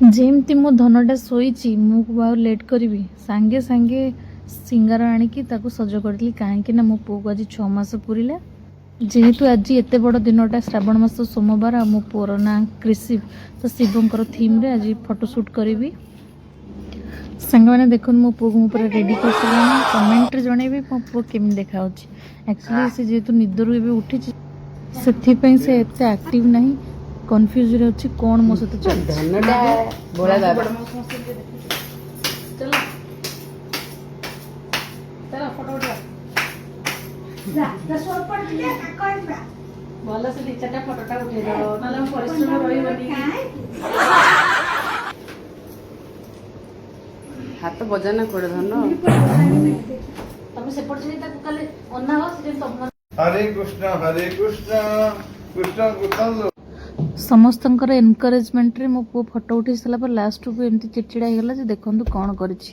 जेमती मो धनटा शोची मुझे लेट करी सांगे सांगे सिंगार आणिकी सज करी कहीं मो पु को आज 6 मास पूरला जेहेतु आज एत बड़ दिनटा श्रावण मास सोमवार आ मो पुअर ना कृषि तो शिवंकर थीम रे आज फोटोशूट करी सांग मैंने देख मो पु को पूरा रेडी कर कमेंट जनइबे मो पु केमी देखा एक्चुअली से जेहेतु निदर उठी से एत एक्टिव नहीं कन्फ्यूज रे अछि कोन मो सते चल धनटा बोला दा चलो चलो फोटो उठा जा दसवर पड़ के कहबा भलो से दी चारटा फोटोटा उठे दो नाले हम परिश्रम रहिबनी हाथ बजाना कोड धन तमे सेपट जे ताकू काले अन्ना हो से तम हरे कृष्ण कृष्ण कृष्ण समस्तंकर एनकरेजमेंट रे मो पु फोटो उठी सला पर लास्ट को एमती चिड़चिड़ा हो गला जे देखंतु कोन करिछि।